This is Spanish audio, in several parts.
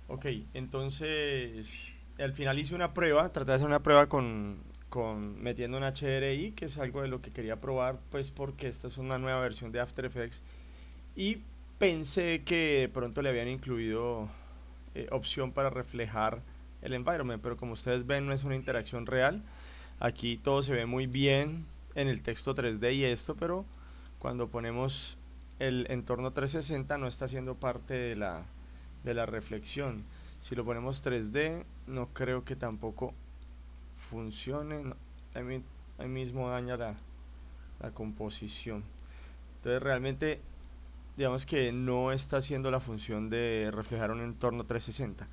Ok, entonces al final hice una prueba, traté de hacer una prueba con metiendo un HDRI, que es algo de lo que quería probar, pues porque esta es una nueva versión de After Effects y pensé que de pronto le habían incluido opción para reflejar el environment, pero como ustedes ven no es una interacción real. Aquí todo se ve muy bien en el texto 3D y esto, pero cuando ponemos el entorno 360 no está siendo parte de la reflexión. Si lo ponemos 3D, no creo que tampoco funcione. No, ahí mismo daña la composición. Entonces realmente digamos que no está haciendo la función de reflejar un entorno 360.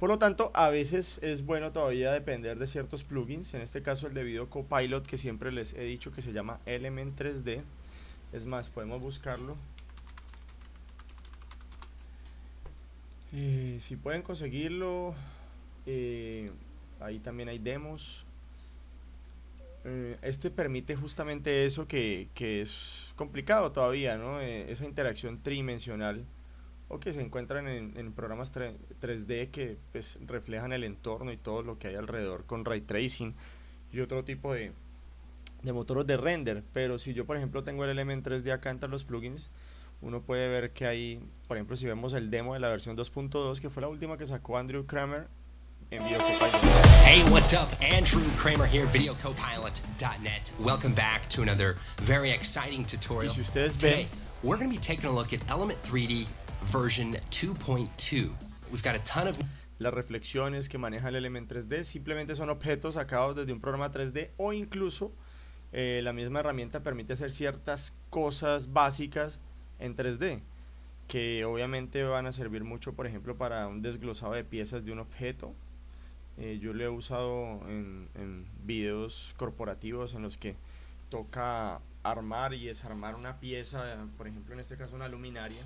Por lo tanto, a veces es bueno todavía depender de ciertos plugins, en este caso el de Video Copilot que siempre les he dicho que se llama Element 3D. Es más, podemos buscarlo. Si pueden conseguirlo, eh, ahí también hay demos. Este permite justamente eso que es complicado todavía, ¿no? Esa interacción tridimensional o que se encuentran en programas 3D que pues, reflejan el entorno y todo lo que hay alrededor con ray tracing y otro tipo de motores de render. Pero si yo, por ejemplo, tengo el Element 3D acá entre los plugins, uno puede ver que hay, por ejemplo, si vemos el demo de la versión 2.2, que fue la última que sacó Andrew Kramer en Video Copilot. Hey, what's up? Andrew Kramer here, videocopilot.net. Welcome back to another very exciting Y tutorial. si ustedes Today, ven, we're going to be taking a look at Element 3D version 2.2. We've got a ton of las reflexiones que maneja el Element 3D simplemente son objetos sacados desde un programa 3D o incluso la misma herramienta permite hacer ciertas cosas básicas en 3D que obviamente van a servir mucho, por ejemplo, para un desglosado de piezas de un objeto. Yo lo he usado en videos corporativos en los que toca armar y desarmar una pieza, por ejemplo, en este caso una luminaria.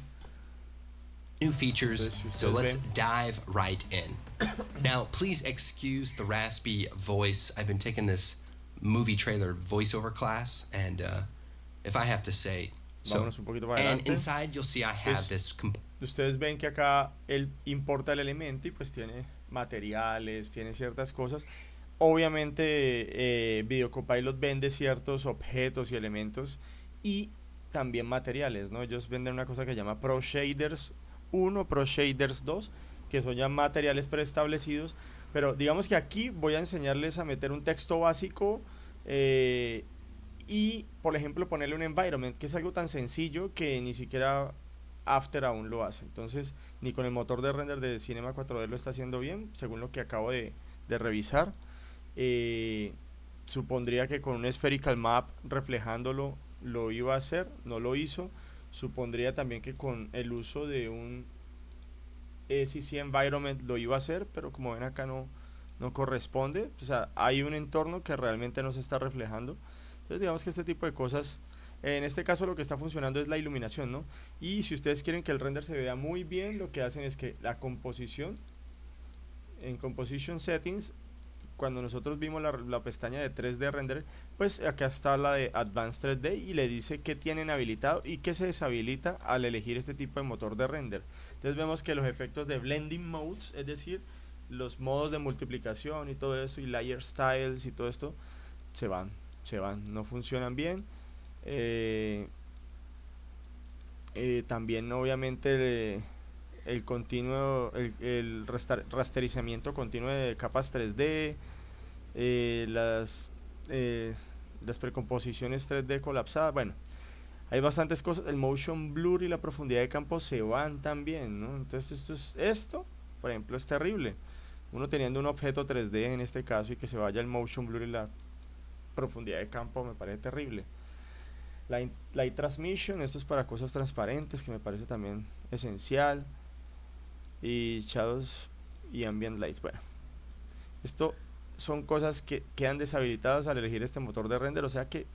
new features, Entonces, si so ustedes let's ven, dive right in. Now, please excuse the raspy voice. I've been taking this movie trailer voiceover class, and if I have to say, so, vámonos un poquito para and adelante. inside you'll see I have Entonces, this ustedes ven que acá él importa el elemento y pues tiene materiales, tiene ciertas cosas. Obviamente Video Copilot vende ciertos objetos y elementos y también materiales, ¿no? Ellos venden una cosa que se llama Pro Shaders 1, Pro Shaders 2, que son ya materiales preestablecidos. Pero digamos que aquí voy a enseñarles a meter un texto básico y, por ejemplo, ponerle un environment, que es algo tan sencillo que ni siquiera After aún lo hace. Entonces, ni con el motor de render de Cinema 4D lo está haciendo bien, según lo que acabo de revisar. Eh, Supondría que con un spherical map reflejándolo lo iba a hacer, no lo hizo. Supondría también que con el uso de un SCC environment lo iba a hacer, pero como ven acá no corresponde. O sea, hay un entorno que realmente no se está reflejando. Entonces digamos que este tipo de cosas, en este caso lo que está funcionando es la iluminación, ¿no? Y si ustedes quieren que el render se vea muy bien, lo que hacen es que la composición, en Composition Settings, cuando nosotros vimos la pestaña de 3D Render, pues acá está la de Advanced 3D y le dice qué tienen habilitado y qué se deshabilita al elegir este tipo de motor de render. Entonces vemos que los efectos de Blending Modes, es decir, los modos de multiplicación y todo eso, y Layer Styles y todo esto, se van, no funcionan bien. Eh, También obviamente el continuo, el rasterizamiento continuo de capas 3D, eh, las, eh, las precomposiciones 3D colapsadas, bueno, hay bastantes cosas, el motion blur y la profundidad de campo se van también, ¿no? Entonces esto, por ejemplo, es terrible. Uno teniendo un objeto 3D en este caso y que se vaya el motion blur y la profundidad de campo me parece terrible. Light transmission, esto es para cosas transparentes que me parece también esencial. Y shadows y ambient lights, bueno, esto son cosas que quedan deshabilitadas al elegir este motor de render, o sea que,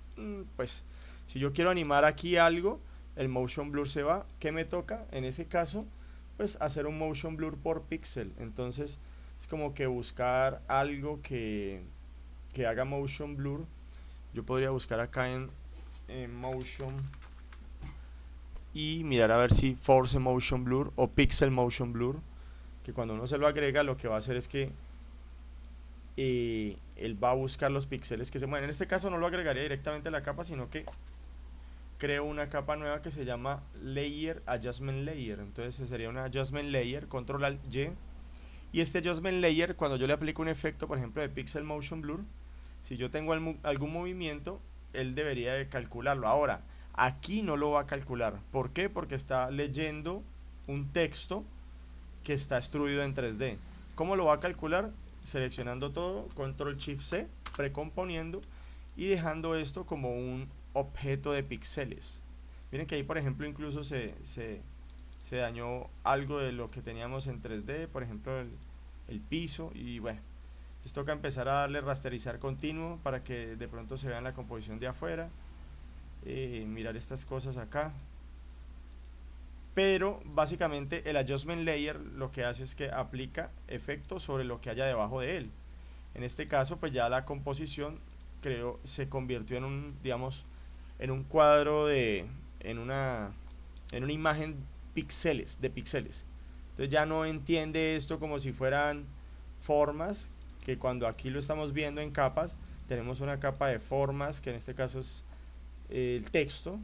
pues, si yo quiero animar aquí algo, el motion blur se va. ¿Qué me toca? En ese caso, pues hacer un motion blur por pixel. Entonces, es como que buscar algo que haga motion blur. Yo podría buscar acá en motion y mirar a ver si force motion blur o pixel motion blur. que cuando uno se lo agrega, lo que va a hacer es que él va a buscar los píxeles que se mueven. En este caso no lo agregaría directamente a la capa, sino que creo una capa nueva que se llama Layer Adjustment Layer. Entonces sería una Adjustment Layer, control alt Y. Y este Adjustment Layer, cuando yo le aplico un efecto, por ejemplo, de Pixel Motion Blur, si yo tengo algún movimiento, él debería de calcularlo. Ahora, aquí no lo va a calcular. ¿Por qué? Porque está leyendo un texto que está extruido en 3D. ¿Cómo lo va a calcular? Seleccionando todo, Control Shift C, precomponiendo y dejando esto como un objeto de píxeles. Miren que ahí, por ejemplo, incluso se dañó algo de lo que teníamos en 3D, por ejemplo, el piso. Y bueno, les toca empezar a darle rasterizar continuo para que de pronto se vea la composición de afuera. Mirar estas cosas acá. Pero básicamente el Adjustment Layer lo que hace es que aplica efectos sobre lo que haya debajo de él. En este caso, pues ya la composición, creo, se convirtió en un, digamos, en un cuadro en una imagen de píxeles. Entonces ya no entiende esto como si fueran formas, que cuando aquí lo estamos viendo en capas, tenemos una capa de formas, que en este caso es el texto,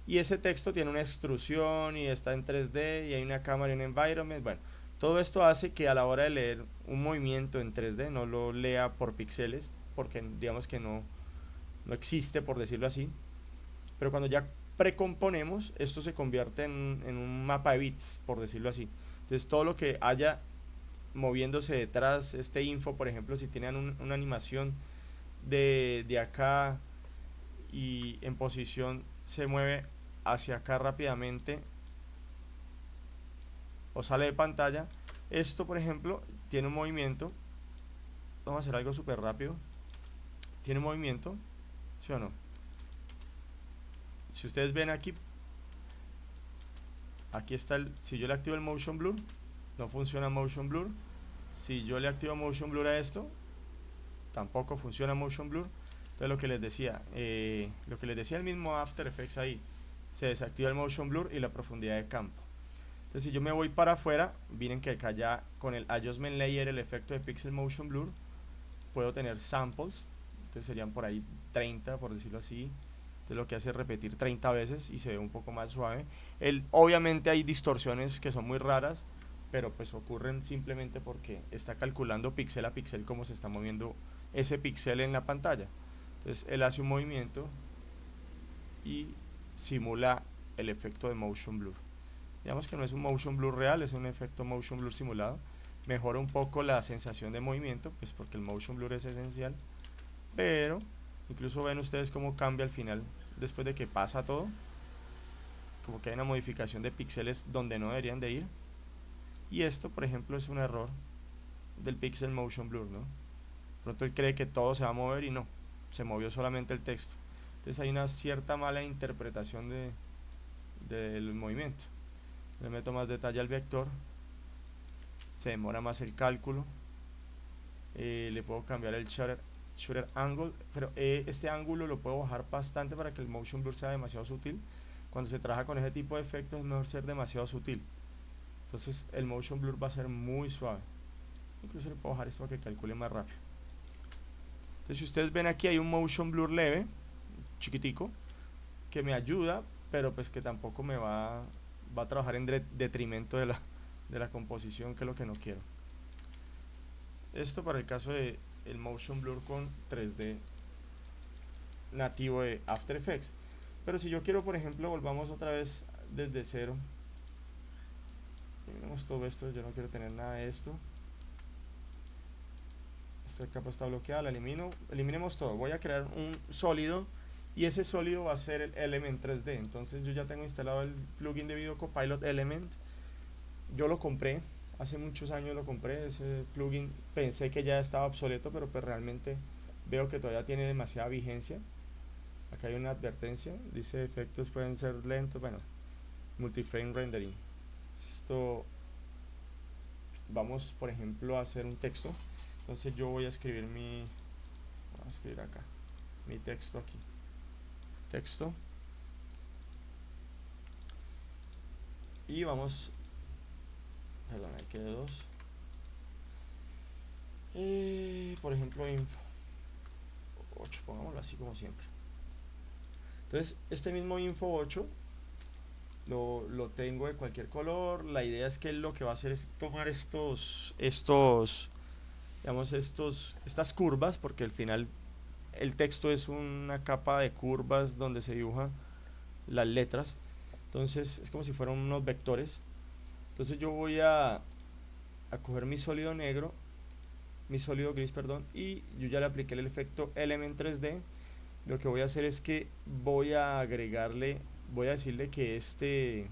y ese texto tiene una extrusión y está en 3D y hay una cámara y un environment. Bueno, todo esto hace que a la hora de leer un movimiento en 3D no lo lea por píxeles, porque digamos que no existe, por decirlo así. Pero cuando ya precomponemos, esto se convierte en un mapa de bits, por decirlo así. Entonces todo lo que haya moviéndose detrás, este info, por ejemplo, si tienen una animación de acá y en posición se mueve hacia acá rápidamente o sale de pantalla, esto por ejemplo tiene un movimiento. Vamos a hacer algo súper rápido. Tiene un movimiento, ¿sí o no? Si ustedes ven aquí, aquí está si yo le activo el Motion Blur, no funciona Motion Blur. Si yo le activo Motion Blur a esto, tampoco funciona Motion Blur. Entonces lo que les decía el mismo After Effects ahí, se desactiva el Motion Blur y la profundidad de campo. Entonces si yo me voy para afuera, miren que acá ya con el Adjustment Layer, el efecto de Pixel Motion Blur, puedo tener samples. Entonces serían por ahí 30, por decirlo así. Entonces lo que hace es repetir 30 veces y se ve un poco más suave. Obviamente hay distorsiones que son muy raras, pero pues ocurren simplemente porque está calculando píxel a píxel cómo se está moviendo ese píxel en la pantalla. Entonces él hace un movimiento y simula el efecto de Motion Blur. Digamos que no es un Motion Blur real, es un efecto Motion Blur simulado. Mejora un poco la sensación de movimiento, pues porque el Motion Blur es esencial. Pero incluso ven ustedes cómo cambia al final, después de que pasa todo. Como que hay una modificación de píxeles donde no deberían de ir. Y esto, por ejemplo, es un error del Pixel Motion Blur, ¿no? De pronto él cree que todo se va a mover y no, se movió solamente el texto. Entonces hay una cierta mala interpretación del movimiento. Le meto más detalle al vector, se demora más el cálculo. Le puedo cambiar el shutter angle, pero este ángulo lo puedo bajar bastante para que el Motion Blur sea demasiado sutil. Cuando se trabaja con ese tipo de efectos es mejor ser demasiado sutil. Entonces el Motion Blur va a ser muy suave. Incluso le puedo bajar esto para que calcule más rápido. Entonces si ustedes ven aquí hay un Motion Blur leve, chiquitico, que me ayuda, pero pues que tampoco me va a trabajar en detrimento de la composición, que es lo que no quiero. Esto para el caso de el Motion Blur con 3D nativo de After Effects. Pero si yo quiero, por ejemplo, volvamos otra vez desde cero. Eliminemos todo esto, yo no quiero tener nada de esto. Esta capa está bloqueada, la elimino. Eliminemos todo, voy a crear un sólido y ese sólido va a ser el Element 3D. Entonces yo ya tengo instalado el plugin de Video Copilot Element. Yo lo compré, hace muchos años lo compré, ese plugin pensé que ya estaba obsoleto, pero pues realmente veo que todavía tiene demasiada vigencia. Acá hay una advertencia, dice efectos pueden ser lentos, bueno, multiframe rendering. Esto, vamos por ejemplo a hacer un texto. Entonces yo voy a escribir voy a escribir acá, mi texto aquí. Texto. Y vamos, perdón, hay que dos. Por ejemplo, info 8, pongámoslo así como siempre. Entonces, este mismo info 8 lo tengo de cualquier color. La idea es que él lo que va a hacer es tomar digamos, estas curvas, porque al final el texto es una capa de curvas donde se dibujan las letras. Entonces, es como si fueran unos vectores. Entonces, yo voy a coger mi sólido negro, mi sólido gris, perdón, y yo ya le apliqué el efecto Element 3D. Lo que voy a hacer es que voy a agregarle, voy a decirle que este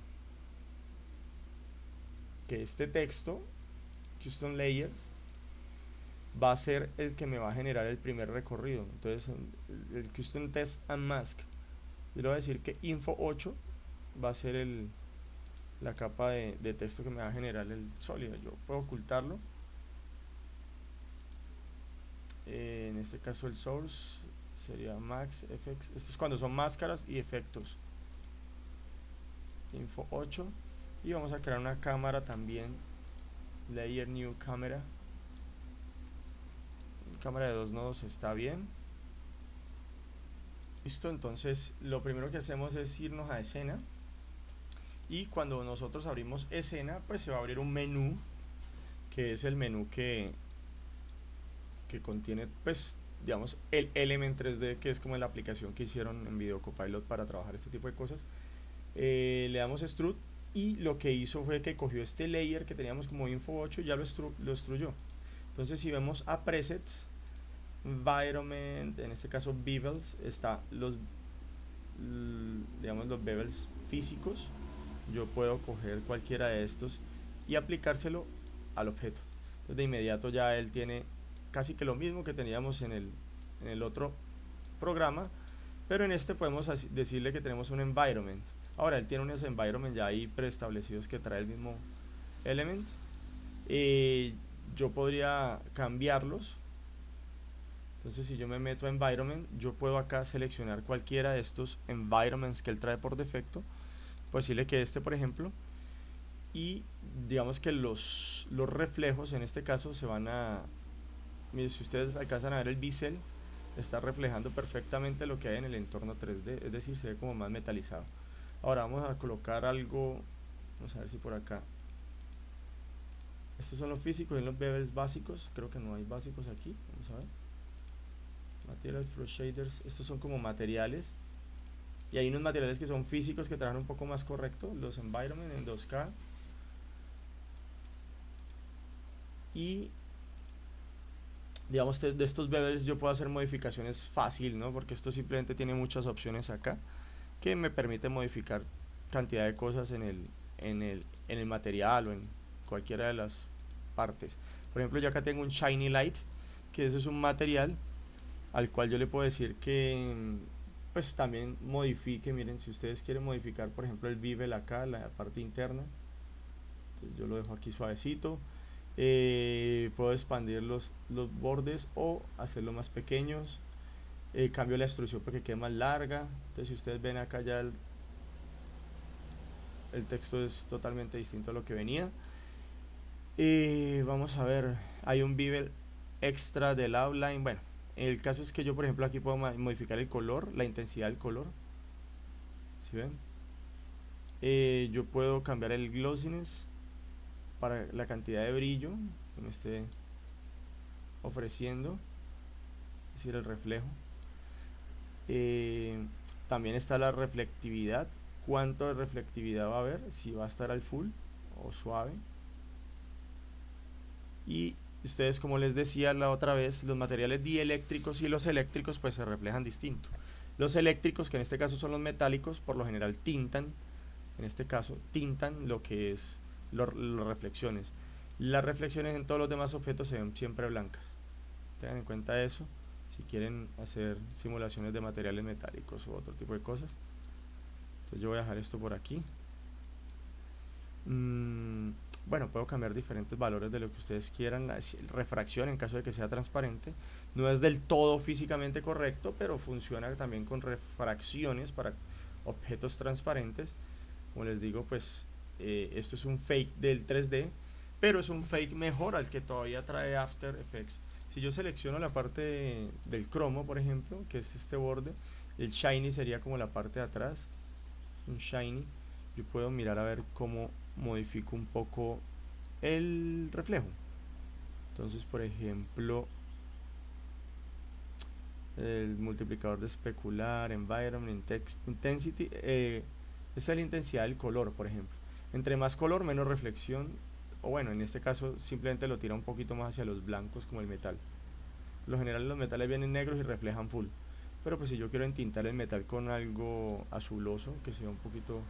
texto, Custom Layers, va a ser el que me va a generar el primer recorrido. Entonces, el Custom Test and Mask, yo le voy a decir que info 8 va a ser la capa de texto que me va a generar el sólido. Yo puedo ocultarlo. En este caso el source sería max fx. Esto es cuando son máscaras y efectos. Info 8. Y vamos a crear una cámara también. Layer new camera. Cámara de 2 nodos está bien. Listo, entonces lo primero que hacemos es irnos a escena. Y cuando nosotros abrimos escena, pues se va a abrir un menú, que es el menú que contiene, pues, digamos, el Element 3D, que es como la aplicación que hicieron en Video Copilot para trabajar este tipo de cosas. Le damos extrude y lo que hizo fue que cogió este layer que teníamos como info 8 y ya lo extruyó. Entonces, si vemos a presets, environment, en este caso bevels, está digamos, los bevels físicos. Yo puedo coger cualquiera de estos y aplicárselo al objeto. Entonces, de inmediato ya él tiene casi que lo mismo que teníamos en el otro programa, pero en este podemos decirle que tenemos un environment. Ahora él tiene unos environment ya ahí preestablecidos que trae el mismo element. Yo podría cambiarlos. Entonces, si yo me meto a environment, yo puedo acá seleccionar cualquiera de estos environments que él trae por defecto. Puedo decirle que este, por ejemplo, y digamos que los reflejos en este caso se van a... Miren, si ustedes alcanzan a ver el bisel, está reflejando perfectamente lo que hay en el entorno 3D, es decir, se ve como más metalizado. Ahora vamos a colocar algo, vamos a ver si por acá. Estos son los físicos y los bevels básicos, creo que no hay básicos aquí, vamos a ver. Materials for shaders, estos son como materiales. Y hay unos materiales que son físicos que trabajan un poco más correcto, los environment en 2K. Y digamos de estos bevels yo puedo hacer modificaciones fácil, ¿no? Porque esto simplemente tiene muchas opciones acá que me permite modificar cantidad de cosas en el material o en cualquiera de las partes. Por ejemplo, yo acá tengo un shiny light, que eso es un material al cual yo le puedo decir que pues también modifique. Miren, si ustedes quieren modificar por ejemplo el bevel acá, la parte interna, entonces yo lo dejo aquí suavecito. Puedo expandir los bordes o hacerlo más pequeños. Cambio la extrusión para que quede más larga. Entonces, si ustedes ven acá ya el texto es totalmente distinto a lo que venía. Vamos a ver, hay un bevel extra del outline. Bueno, el caso es que yo por ejemplo aquí puedo modificar el color, la intensidad del color. ¿Sí ven? Yo puedo cambiar el glossiness para la cantidad de brillo que me esté ofreciendo, es decir, el reflejo. También está la reflectividad, cuánto de reflectividad va a haber, si va a estar al full o suave. Y ustedes, como les decía la otra vez, los materiales dieléctricos y los eléctricos pues se reflejan distinto. Los eléctricos, que en este caso son los metálicos, por lo general tintan, en este caso tintan lo que es las reflexiones. Las reflexiones en todos los demás objetos se ven siempre blancas. Tengan en cuenta eso si quieren hacer simulaciones de materiales metálicos u otro tipo de cosas. Entonces yo voy a dejar esto por aquí. Bueno, puedo cambiar diferentes valores de lo que ustedes quieran. La refracción, en caso de que sea transparente, no es del todo físicamente correcto, pero funciona también con refracciones para objetos transparentes. Como les digo, pues esto es un fake del 3D, pero es un fake mejor al que todavía trae After Effects. Si yo selecciono la parte del cromo, por ejemplo, que es este borde, el shiny sería como la parte de atrás, es un shiny. Yo puedo mirar a ver cómo modifico un poco el reflejo. Entonces, por ejemplo, el multiplicador de especular, environment, intensity, esta es la intensidad del color, por ejemplo. Entre más color, menos reflexión, o bueno, en este caso simplemente lo tira un poquito más hacia los blancos, como el metal. Por lo general los metales vienen negros y reflejan full, pero pues si yo quiero entintar el metal con algo azuloso, que sea un poquito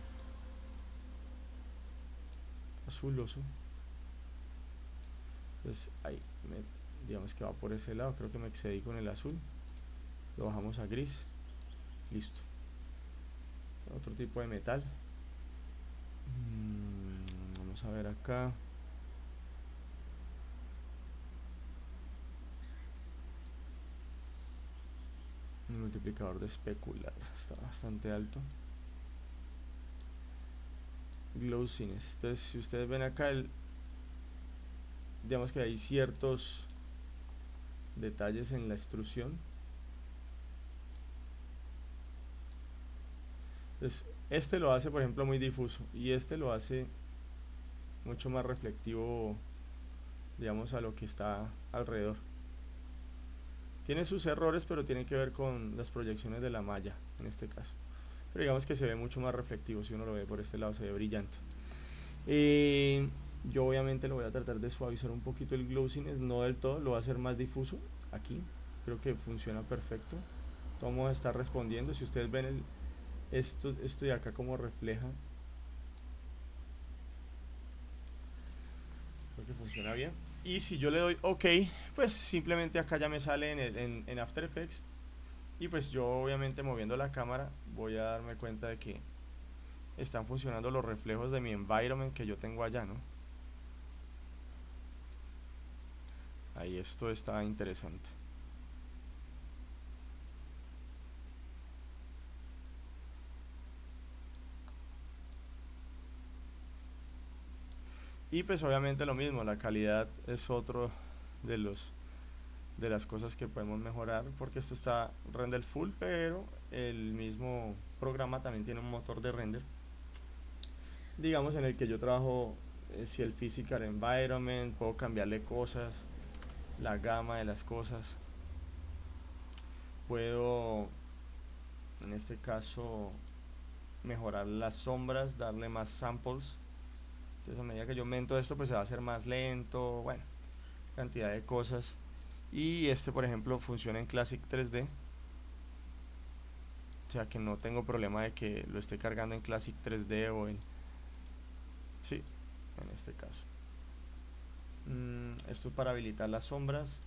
azuloso, pues ahí digamos que va por ese lado. Creo que me excedí con el azul, lo bajamos a gris, listo. Otro tipo de metal, vamos a ver acá. El multiplicador de especular está bastante alto. Glossiness, entonces si ustedes ven acá, digamos que hay ciertos detalles en la extrusión. Entonces este lo hace, por ejemplo, muy difuso, y este lo hace mucho más reflectivo, digamos, a lo que está alrededor. Tiene sus errores, pero tiene que ver con las proyecciones de la malla en este caso, pero digamos que se ve mucho más reflectivo. Si uno lo ve por este lado, se ve brillante. Yo obviamente lo voy a tratar de suavizar un poquito el glossiness, no del todo, lo voy a hacer más difuso aquí. Creo que funciona perfecto. Todo está respondiendo. Si ustedes ven esto de acá como refleja, creo que funciona bien. Y si yo le doy OK, pues simplemente acá ya me sale en After Effects, y pues yo obviamente moviendo la cámara voy a darme cuenta de que están funcionando los reflejos de mi environment que yo tengo allá, ¿no? Ahí esto está interesante. Y pues obviamente lo mismo, la calidad es otro de las cosas que podemos mejorar, porque esto está render full, pero el mismo programa también tiene un motor de render, digamos, en el que yo trabajo, si el physical environment, puedo cambiarle cosas, la gama de las cosas, puedo en este caso mejorar las sombras, darle más samples. Entonces a medida que yo aumento esto, pues se va a hacer más lento, bueno, cantidad de cosas. Y este, por ejemplo, funciona en Classic 3D, o sea que no tengo problema de que lo esté cargando en Classic 3D o en... sí, en este caso. Esto es para habilitar las sombras.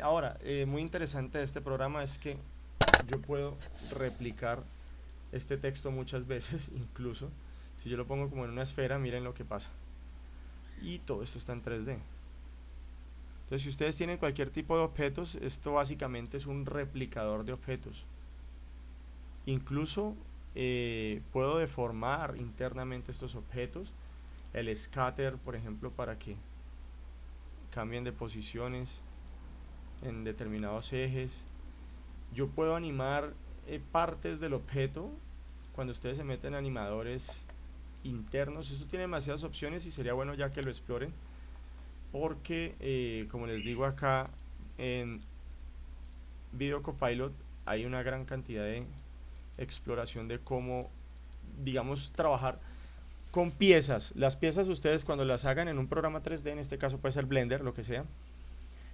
Ahora, muy interesante de este programa es que yo puedo replicar este texto muchas veces, incluso si yo lo pongo como en una esfera, miren lo que pasa. Y todo esto está en 3D. Entonces, si ustedes tienen cualquier tipo de objetos, esto básicamente es un replicador de objetos. Incluso puedo deformar internamente estos objetos. El scatter, por ejemplo, para que cambien de posiciones en determinados ejes. Yo puedo animar partes del objeto. Cuando ustedes se meten en animadores internos, esto tiene demasiadas opciones y sería bueno ya que lo exploren, porque como les digo acá en Video Copilot hay una gran cantidad de exploración de cómo, digamos, trabajar con piezas. Las piezas ustedes cuando las hagan en un programa 3D, en este caso puede ser Blender, lo que sea,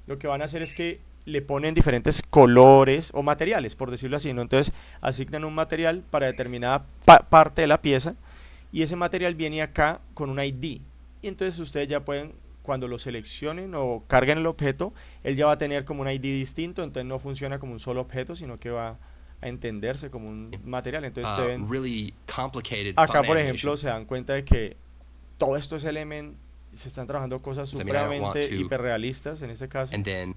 lo que van a hacer es que le ponen diferentes colores o materiales, por decirlo así, ¿no? Entonces asignan un material para determinada parte de la pieza, y ese material viene acá con un ID, y entonces ustedes ya pueden, cuando lo seleccionen o carguen el objeto, él ya va a tener como un ID distinto. Entonces no funciona como un solo objeto, sino que va a entenderse como un material. Entonces really complicated acá, fun por animation. ejemplo, se dan cuenta de que todo esto es Element, se están trabajando cosas I mean, I don't want supremamente to- hiperrealistas en este caso. And then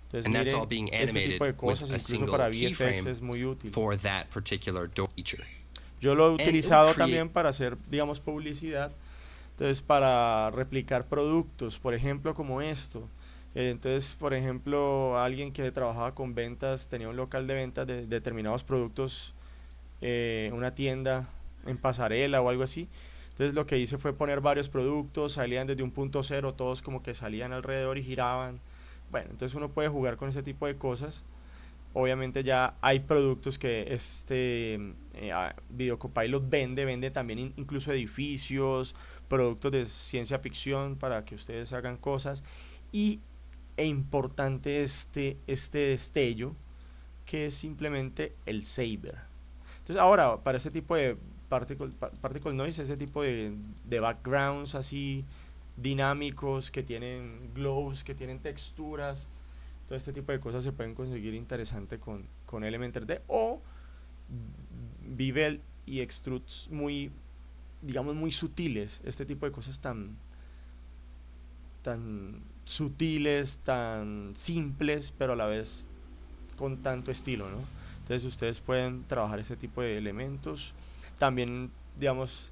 Entonces and that's miren, all being este tipo de animated with cosas a incluso single para VFX keyframe es muy útil. for that particular door feature. Yo lo he it will utilizado create- también para hacer, digamos, publicidad. Entonces, para replicar productos, por ejemplo, como esto. Entonces, por ejemplo, alguien que trabajaba con ventas, tenía un local de ventas de determinados productos, una tienda en pasarela o algo así. Entonces lo que hice fue poner varios productos, salían desde un punto cero, todos como que salían alrededor y giraban. Bueno, entonces uno puede jugar con ese tipo de cosas. Obviamente ya hay productos que Video Copilot vende también incluso edificios, productos de ciencia ficción para que ustedes hagan cosas. Y e importante este destello que es simplemente el Saber. Entonces ahora, para ese tipo de particle noise, ese tipo de backgrounds así dinámicos, que tienen glows, que tienen texturas, todo este tipo de cosas se pueden conseguir interesante con Element 3D o Bevel y extrudes muy, digamos, muy sutiles, este tipo de cosas tan sutiles, tan simples, pero a la vez con tanto estilo, ¿no? Entonces ustedes pueden trabajar ese tipo de elementos. También, digamos,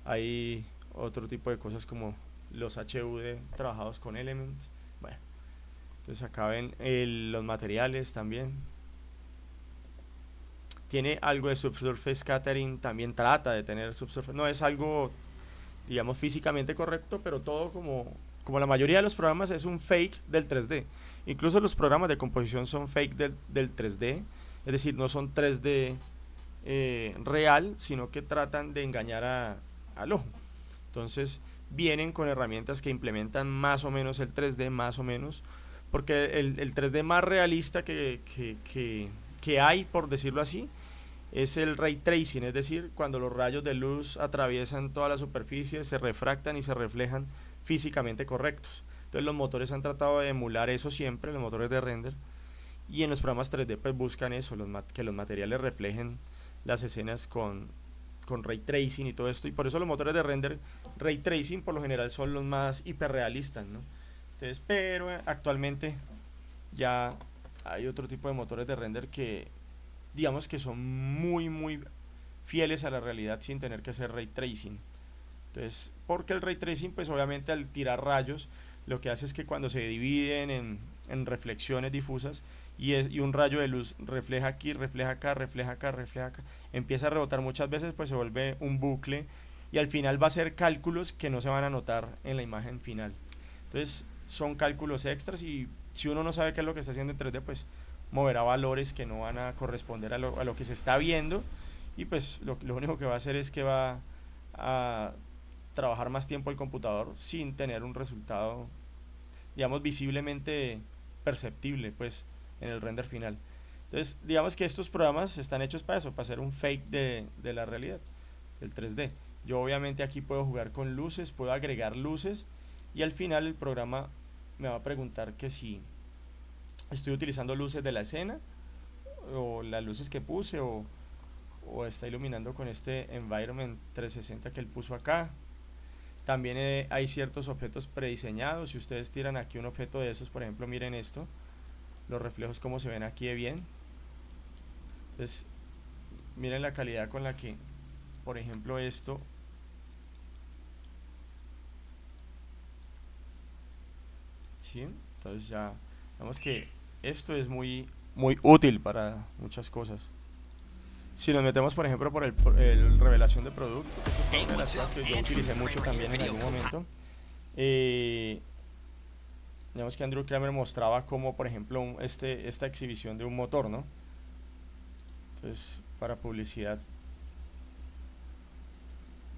hay otro tipo de cosas como los HUD trabajados con Elements. Bueno, entonces acá ven los materiales también. Tiene algo de subsurface scattering, también trata de tener subsurface. No es algo, digamos, físicamente correcto, pero todo como la mayoría de los programas es un fake del 3D. Incluso los programas de composición son fake del 3D, es decir, no son 3D real, sino que tratan de engañar al ojo. Entonces vienen con herramientas que implementan más o menos el 3D, más o menos, porque el 3D más realista que hay, por decirlo así, es el ray tracing, es decir, cuando los rayos de luz atraviesan toda la superficie, se refractan y se reflejan físicamente correctos. Entonces los motores han tratado de emular eso siempre, los motores de render, y en los programas 3D pues buscan eso, que los materiales reflejen las escenas con ray tracing y todo esto, y por eso los motores de render ray tracing por lo general son los más hiperrealistas, ¿no? Entonces, pero actualmente ya hay otro tipo de motores de render que digamos que son muy fieles a la realidad sin tener que hacer ray tracing. Entonces, porque el ray tracing, pues obviamente al tirar rayos, lo que hace es que cuando se dividen en reflexiones difusas y un rayo de luz refleja aquí, refleja acá, refleja acá, refleja acá, empieza a rebotar muchas veces, pues se vuelve un bucle y al final va a ser cálculos que no se van a notar en la imagen final. Entonces, son cálculos extras y si uno no sabe qué es lo que está haciendo en 3D, pues moverá valores que no van a corresponder a lo que se está viendo y pues lo único que va a hacer es que va a trabajar más tiempo el computador sin tener un resultado, digamos, visiblemente perceptible, pues, en el render final. Entonces, digamos que estos programas están hechos para eso, para hacer un fake de la realidad, del 3D. Yo obviamente aquí puedo jugar con luces, puedo agregar luces y al final el programa me va a preguntar que si estoy utilizando luces de la escena o las luces que puse o está iluminando con este environment 360 que él puso acá. También hay ciertos objetos prediseñados. Si ustedes tiran aquí un objeto de esos, por ejemplo, miren esto, los reflejos como se ven aquí de bien. Entonces, miren la calidad con la que, por ejemplo, esto, ¿sí? Entonces ya, vemos que esto es muy útil para muchas cosas. Si nos metemos, por ejemplo, por el revelación de producto, eso fue una de las cosas que yo utilicé mucho también en algún momento. Digamos que Andrew Kramer mostraba como, por ejemplo, esta exhibición de un motor, ¿no? Entonces, para publicidad.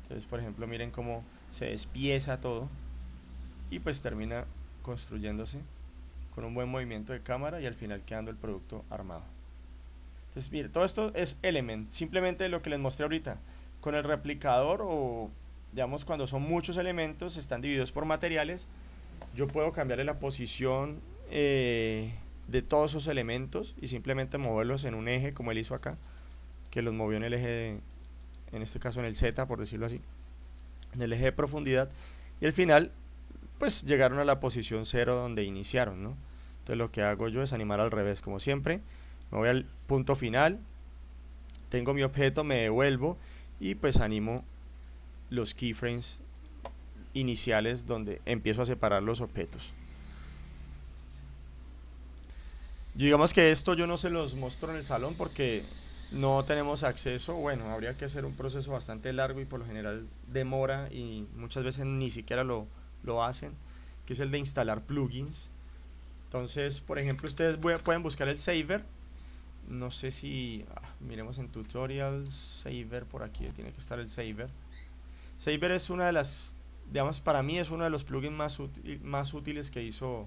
Entonces, por ejemplo, miren cómo se despieza todo y pues termina construyéndose con un buen movimiento de cámara y al final quedando el producto armado. Entonces, mire, todo esto es Element, simplemente lo que les mostré ahorita. Con el replicador o, digamos, cuando son muchos elementos, están divididos por materiales, yo puedo cambiarle la posición de todos esos elementos y simplemente moverlos en un eje, como él hizo acá, que los movió en el eje, en este caso en el Z, por decirlo así, en el eje de profundidad, y al final, pues llegaron a la posición 0 donde iniciaron, ¿no? Entonces lo que hago yo es animar al revés, como siempre. Me voy al punto final, tengo mi objeto, me devuelvo y pues animo los keyframes iniciales donde empiezo a separar los objetos. Digamos que esto yo no se los muestro en el salón porque no tenemos acceso. Bueno, habría que hacer un proceso bastante largo y por lo general demora y muchas veces ni siquiera lo hacen, que es el de instalar plugins. Entonces, por ejemplo, ustedes pueden buscar el Saver. No sé si miremos en tutorials, Saver, por aquí tiene que estar el Saver. Saver es una de las, digamos, para mí es uno de los plugins más útiles que hizo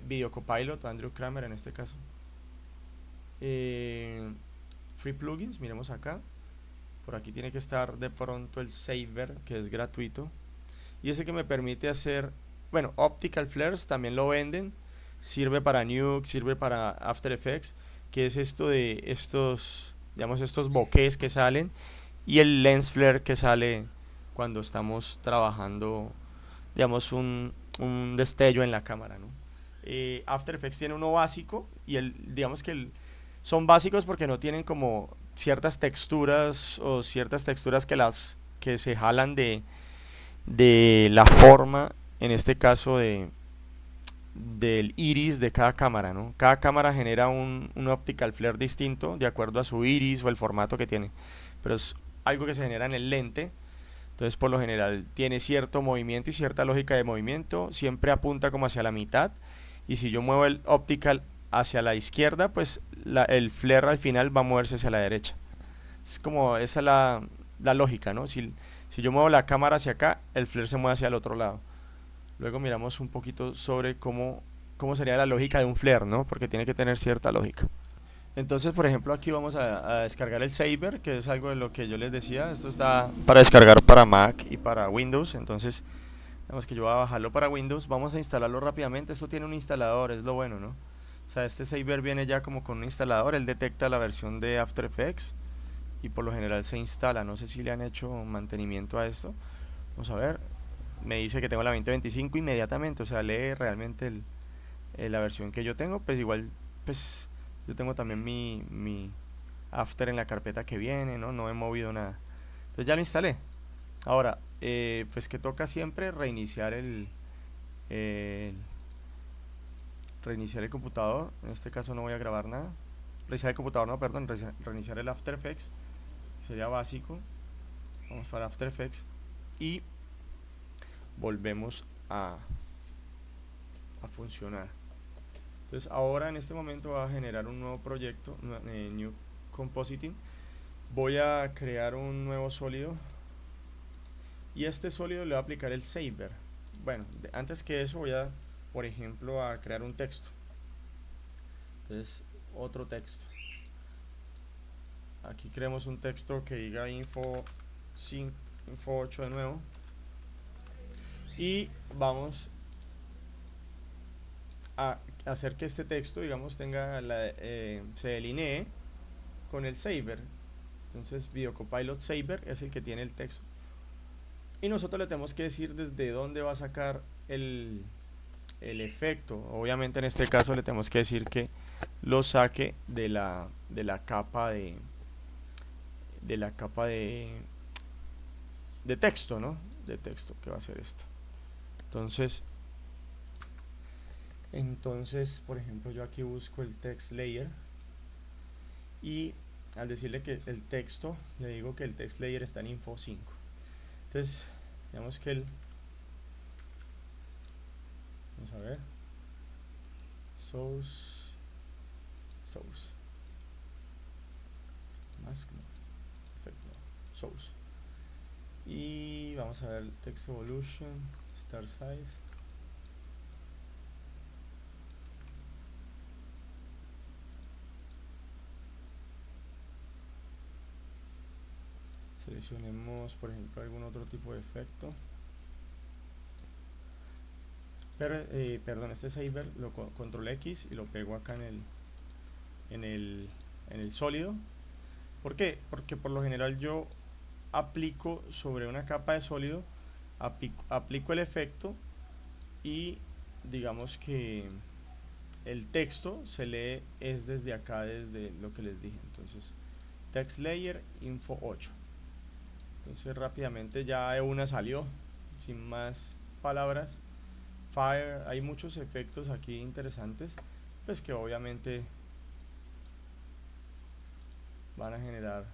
Video Copilot, Andrew Kramer en este caso. Free plugins, miremos acá. Por aquí tiene que estar de pronto el Saver, que es gratuito. Y ese que me permite hacer, bueno, Optical Flares también lo venden. Sirve para Nuke, sirve para After Effects, que es esto de estos, digamos, estos bokehs que salen. Y el Lens Flare que sale cuando estamos trabajando, digamos, un destello en la cámara, ¿no? After Effects tiene uno básico y digamos que son básicos porque no tienen como ciertas texturas o ciertas texturas que se jalan de la forma, en este caso del iris de cada cámara, ¿no? Cada cámara genera un optical flare distinto de acuerdo a su iris o el formato que tiene, pero es algo que se genera en el lente. Entonces, por lo general, tiene cierto movimiento y cierta lógica de movimiento. Siempre apunta como hacia la mitad. Y si yo muevo el optical hacia la izquierda, pues el flare al final va a moverse hacia la derecha. Es como esa la lógica, ¿no? Si yo muevo la cámara hacia acá, el flare se mueve hacia el otro lado. Luego miramos un poquito sobre cómo sería la lógica de un flare, ¿no? Porque tiene que tener cierta lógica. Entonces, por ejemplo, aquí vamos a descargar el Saber, que es algo de lo que yo les decía. Esto está para descargar para Mac y para Windows. Entonces, digamos que yo voy a bajarlo para Windows. Vamos a instalarlo rápidamente. Esto tiene un instalador, es lo bueno, ¿no? O sea, este Saber viene ya como con un instalador. Él detecta la versión de After Effects y por lo general se instala. No sé si le han hecho mantenimiento a esto. Vamos a ver. Me dice que tengo la 2025 inmediatamente. O sea, lee realmente la versión que yo tengo. Pues igual, pues yo tengo también mi After en la carpeta que viene, ¿no? No he movido nada. Entonces ya lo instalé. Ahora, pues que toca siempre el- reiniciar el computador. En este caso no voy a grabar nada. Reiniciar el computador, no, perdón, reiniciar el After Effects. Sería básico. Vamos para After Effects y volvemos a funcionar. Entonces ahora en este momento voy a generar un nuevo proyecto, New Compositing. Voy a crear un nuevo sólido y a este sólido le voy a aplicar el Saver. Bueno, antes que eso voy a, por ejemplo, a crear un texto. Entonces, otro texto. Aquí creamos un texto que diga info 5, info 8 de nuevo. Y vamos a hacer que este texto, digamos, se delinee con el Saver. Entonces, Video Copilot Saver es el que tiene el texto. Y nosotros le tenemos que decir desde dónde va a sacar el efecto. Obviamente en este caso le tenemos que decir que lo saque de la capa de texto, ¿no? De texto, que va a ser esto. Entonces, por ejemplo, yo aquí busco el text layer y al decirle que el texto, le digo que el text layer está en info 5. Entonces, digamos que vamos a ver, source, mask, no, effect, no, source. Y vamos a ver text evolution, star size. Seleccionemos, por ejemplo, algún otro tipo de efecto. Pero, perdón, este Saver lo control X y lo pego acá en el sólido. ¿Por qué? Porque por lo general yo aplico sobre una capa de sólido, aplico el efecto y digamos que el texto se lee es desde acá, desde lo que les dije. Entonces, text layer info 8. Entonces rápidamente ya una salió, sin más palabras. Fire, hay muchos efectos aquí interesantes. pues que obviamente van a generar.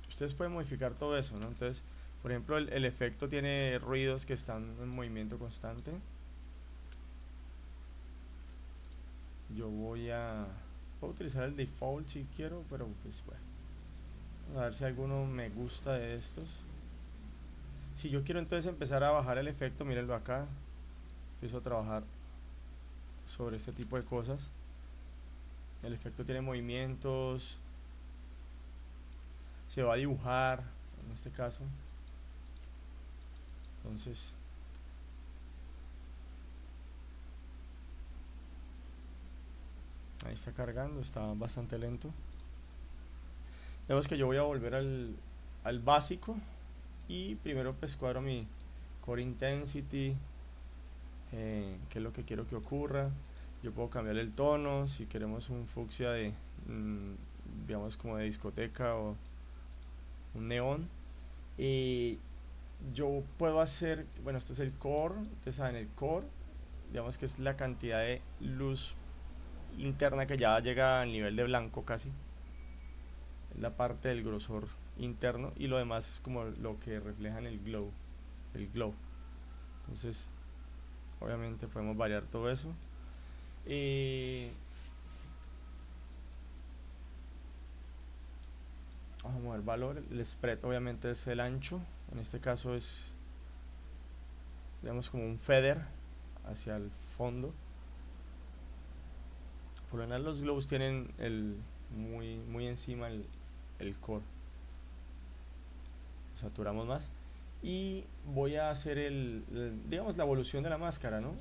Ustedes pueden modificar todo eso, ¿no? Entonces, por ejemplo, el efecto tiene ruidos que están en movimiento constante. Yo puedo utilizar el default si quiero, pero pues bueno, a ver si alguno me gusta de estos. Si yo quiero entonces empezar a bajar el efecto, mírenlo acá, empiezo a trabajar sobre este tipo de cosas. El efecto tiene movimientos, se va a dibujar en este caso. Entonces ahí está cargando, está bastante lento. Vemos que yo voy a volver al básico y primero pues cuadro mi core intensity, qué es lo que quiero que ocurra. Yo puedo cambiar el tono si queremos un fucsia de digamos como de discoteca o un neón. Y yo puedo hacer, bueno, esto es el core. Ustedes saben, el core, digamos que es la cantidad de luz interna que ya llega al nivel de blanco casi, es la parte del grosor interno, y lo demás es como lo que refleja en el glow. Entonces obviamente podemos variar todo eso. Vamos a mover valor. El spread obviamente es el ancho, en este caso es digamos como un feather hacia el fondo. Por lo general los glows tienen muy encima el core. Saturamos más y voy a hacer digamos la evolución de la máscara, ¿no?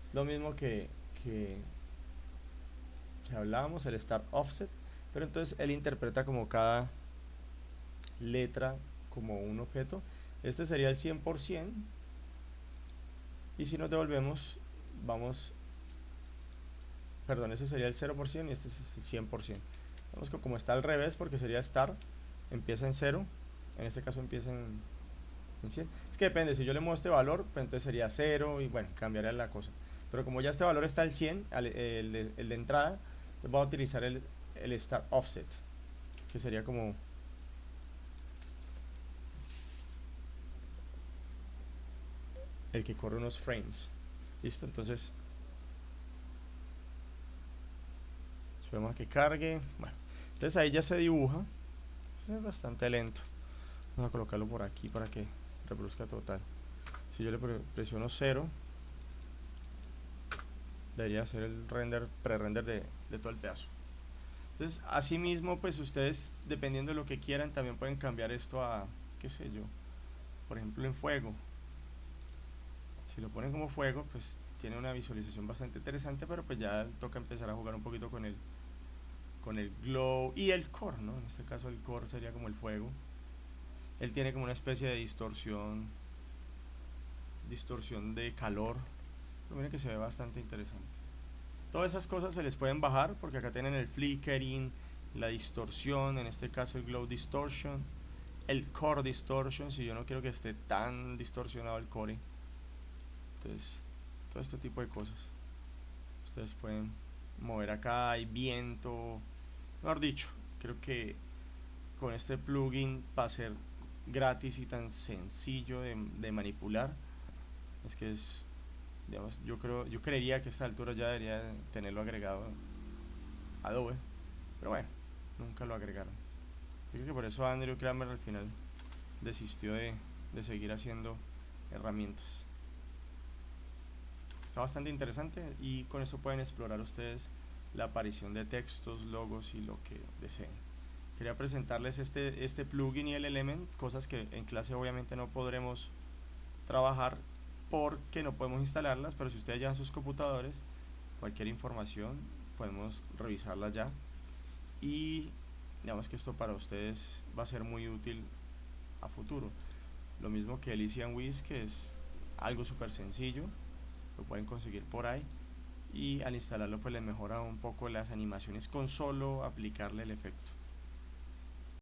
Es lo mismo que hablábamos, el start offset, pero entonces él interpreta como cada letra como un objeto. Este sería el 100%, y si nos devolvemos perdón, ese sería el 0% y este es el 100%. Vemos que como está al revés, porque sería start, empieza en 0, en este caso empieza en 100. Es que depende, si yo le muevo este valor, pues entonces sería 0 y bueno, cambiaría la cosa. Pero como ya este valor está al 100, el de entrada, pues voy a utilizar el start offset, que sería como el que corre unos frames. Listo, entonces esperemos a que cargue. Bueno, entonces ahí ya se dibuja. Es bastante lento. Vamos a colocarlo por aquí para que reproduzca total. Si yo le presiono 0, debería hacer el pre-render de todo el pedazo. Entonces, así mismo, pues ustedes, dependiendo de lo que quieran, también pueden cambiar esto a, qué sé yo, por ejemplo en fuego. Si lo ponen como fuego, pues tiene una visualización bastante interesante, pero pues ya toca empezar a jugar un poquito con el glow y el core, ¿no? En este caso el core sería como el fuego. Él tiene como una especie de distorsión de calor, pero miren que se ve bastante interesante. Todas esas cosas se les pueden bajar porque acá tienen el flickering, la distorsión, en este caso el glow distortion, el core distortion, si yo no quiero que esté tan distorsionado el core. Entonces, todo este tipo de cosas ustedes pueden mover acá. Hay viento, mejor dicho, creo que con este plugin, para ser gratis y tan sencillo de manipular, es que es, digamos, yo creería que a esta altura ya debería tenerlo agregado Adobe, pero bueno, nunca lo agregaron. Yo creo que por eso Andrew Kramer al final desistió de seguir haciendo herramientas. Está bastante interesante y con eso pueden explorar ustedes la aparición de textos, logos y lo que deseen. Quería presentarles este plugin y el element, cosas que en clase obviamente no podremos trabajar porque no podemos instalarlas, pero si ustedes llevan sus computadores, cualquier información podemos revisarla ya, y digamos que esto para ustedes va a ser muy útil a futuro. Lo mismo que el Elysian Wiz, que es algo súper sencillo, lo pueden conseguir por ahí, y al instalarlo pues les mejora un poco las animaciones con solo aplicarle el efecto.